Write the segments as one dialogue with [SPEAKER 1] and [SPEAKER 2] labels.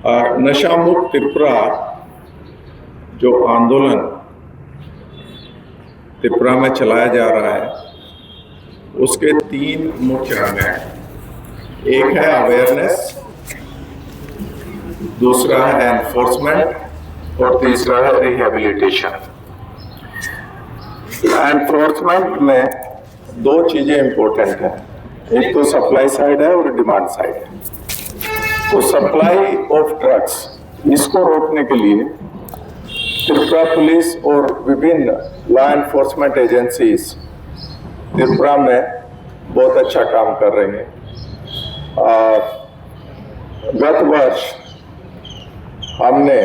[SPEAKER 1] नशा मुक्त त्रिपुरा जो आंदोलन त्रिपुरा में चलाया जा रहा है उसके 3 मुख्य अंग हैं। एक है अवेयरनेस, दूसरा है एनफोर्समेंट और तीसरा है रिहेबिलिटेशन। एनफोर्समेंट में 2 चीजें इंपॉर्टेंट हैं, एक तो सप्लाई साइड है और डिमांड साइड है। तो सप्लाई ऑफ ड्रग्स इसको रोकने के लिए त्रिपुरा पुलिस और विभिन्न लॉ एनफोर्समेंट एजेंसीज त्रिपुरा में बहुत अच्छा काम कर रही हैं। गत वर्ष हमने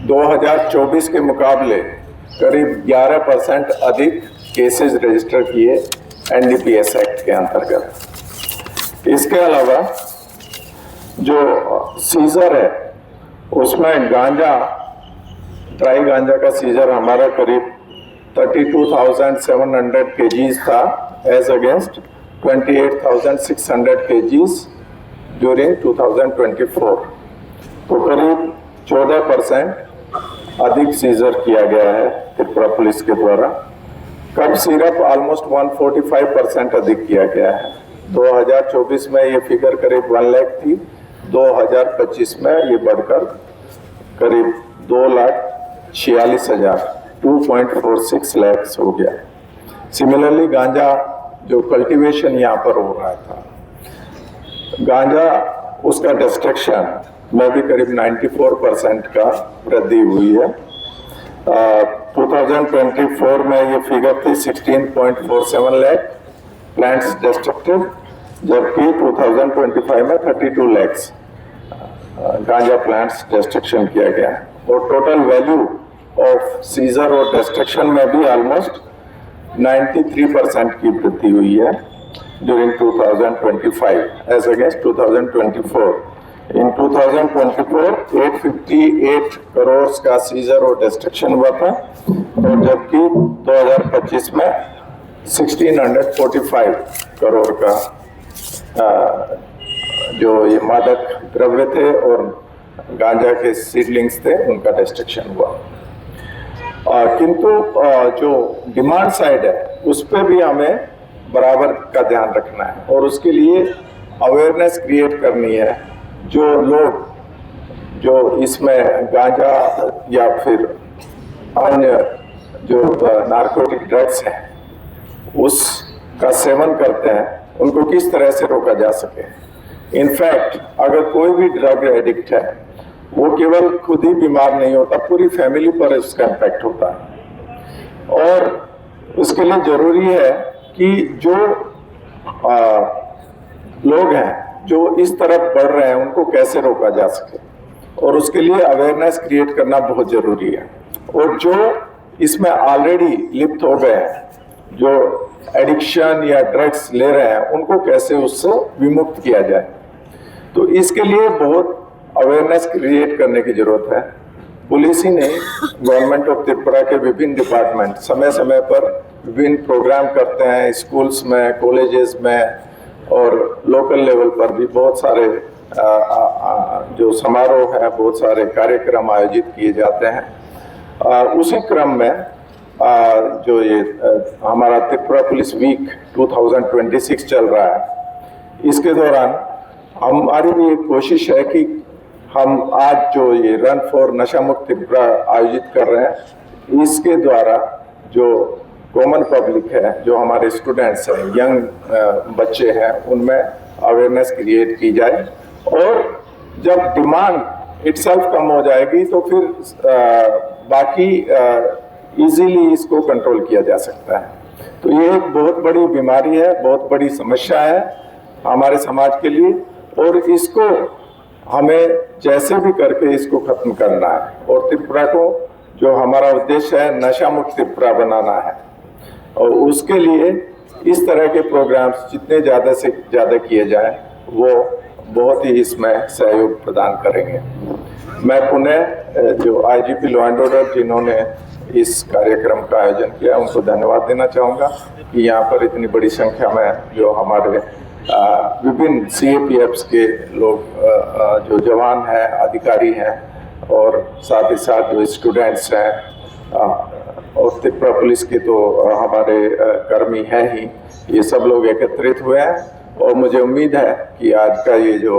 [SPEAKER 1] 2024 के मुकाबले करीब 11% अधिक केसेस रजिस्टर किए एनडीपीएस एक्ट के अंतर्गत। इसके अलावा जो सीजर है उसमें गांजा, ड्राई गांजा का सीजर हमारा करीब 32,700 केजीज था एज अगेंस्ट 28,600 केजीज ड्यूरिंग 2024। तो करीब 14% अधिक सीजर किया गया है त्रिपुरा पुलिस के द्वारा। कब सिरप ऑलमोस्ट 145% अधिक किया गया है। 2024 में ये फिगर करीब 1 लाख थी, 2025 में ये बढ़कर करीब 2,46,000 2.46 लाख हो गया। सिमिलरली गांजा जो कल्टीवेशन यहाँ पर हो रहा था, गांजा उसका डिस्ट्रक्शन में भी करीब 94% का वृद्धि हुई है। 2024 में ये फिगर थी 16.47 लाख प्लांट्स डिस्ट्रक्टेड, जबकि 2025 में 32 लाख गांजा प्लांट्स डिस्ट्रक्शन किया गया। और टोटल वैल्यू ऑफ सीजर और डिस्ट्रक्शन में भी ऑलमोस्ट 93% की वृद्धि हुई है ड्यूरिंग 2025 एज अगेंस्ट 2024। इन 2024 858 करोड़ का सीजर और डिस्ट्रक्शन हुआ था, और जबकि 2025 में 1645 करोड़ का जो ये मादक द्रव्य थे और गांजा के सीडलिंग्स थे उनका डिस्ट्रक्शन हुआ। किंतु जो डिमांड साइड है उस पर भी हमें बराबर का ध्यान रखना है, और उसके लिए अवेयरनेस क्रिएट करनी है। जो लोग जो इसमें गांजा या फिर अन्य जो नार्कोटिक ड्रग्स हैं उसका सेवन करते हैं, उनको किस तरह से रोका जा सके। इनफैक्ट अगर कोई भी ड्रग एडिक्ट है वो केवल खुद ही बीमार नहीं होता, पूरी फैमिली पर उसका इम्पैक्ट होता है। और उसके लिए जरूरी है कि जो लोग हैं जो इस तरफ बढ़ रहे हैं उनको कैसे रोका जा सके, और उसके लिए अवेयरनेस क्रिएट करना बहुत जरूरी है। और जो इसमें ऑलरेडी लिप्त हो गए हैं, जो एडिक्शन या ड्रग्स ले रहे हैं, उनको कैसे उससे विमुक्त किया जाए, तो इसके लिए बहुत अवेयरनेस क्रिएट करने की जरूरत है। पुलिस ही नहीं, गवर्नमेंट ऑफ त्रिपुरा के विभिन्न डिपार्टमेंट समय समय पर विभिन्न प्रोग्राम करते हैं, स्कूल्स में, कॉलेजेस में और लोकल लेवल पर भी बहुत सारे जो समारोह है, बहुत सारे कार्यक्रम आयोजित किए जाते हैं। उसी क्रम में जो ये हमारा त्रिपुरा पुलिस वीक 2026 चल रहा है, इसके दौरान हमारी भी एक कोशिश है कि हम आज जो ये रन फॉर नशा मुक्त त्रिपुरा आयोजित कर रहे हैं, इसके द्वारा जो कॉमन पब्लिक है, जो हमारे स्टूडेंट्स हैं, यंग बच्चे हैं, उनमें अवेयरनेस क्रिएट की जाए। और जब डिमांड इटसेल्फ कम हो जाएगी तो फिर बाकी इजीली इसको कंट्रोल किया जा सकता है। तो ये एक बहुत बड़ी बीमारी है, बहुत बड़ी समस्या है हमारे समाज के लिए, और इसको हमें जैसे भी करके इसको खत्म करना है। और त्रिपुरा को जो हमारा उद्देश्य है नशा मुक्त त्रिपुरा बनाना है, और उसके लिए इस तरह के प्रोग्राम्स जितने ज़्यादा से ज़्यादा किए जाएं वो बहुत ही इसमें सहयोग प्रदान करेंगे। मैं पुनः जो आईजीपी लॉ एंड ऑर्डर जिन्होंने इस कार्यक्रम का आयोजन किया उनको धन्यवाद देना चाहूँगा कि यहाँ पर इतनी बड़ी संख्या में जो हमारे विभिन्न CAPFs के लोग जो जवान हैं, अधिकारी हैं, और साथ ही साथ जो स्टूडेंट्स हैं, और त्रिपुरा पुलिस के तो हमारे कर्मी हैं ही, ये सब लोग एकत्रित हुए हैं। और मुझे उम्मीद है कि आज का ये जो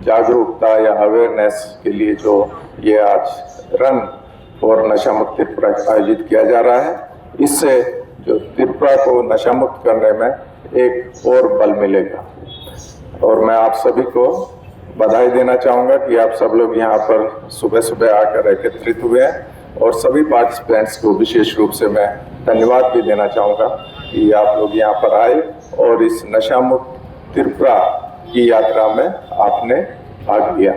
[SPEAKER 1] जागरूकता या अवेयरनेस के लिए जो ये आज रन फॉर नशा मुक्त त्रिपुरा आयोजित किया जा रहा है, इससे जो त्रिपुरा को नशा मुक्त करने में एक और बल मिलेगा। और मैं आप सभी को बधाई देना चाहूँगा कि आप सब लोग यहाँ पर सुबह सुबह आकर एकत्रित हुए हैं, और सभी पार्टिसिपेंट्स को विशेष रूप से मैं धन्यवाद भी देना चाहूँगा कि आप लोग यहाँ पर आए और इस नशा मुक्त त्रिपुरा की यात्रा में आपने भाग लिया।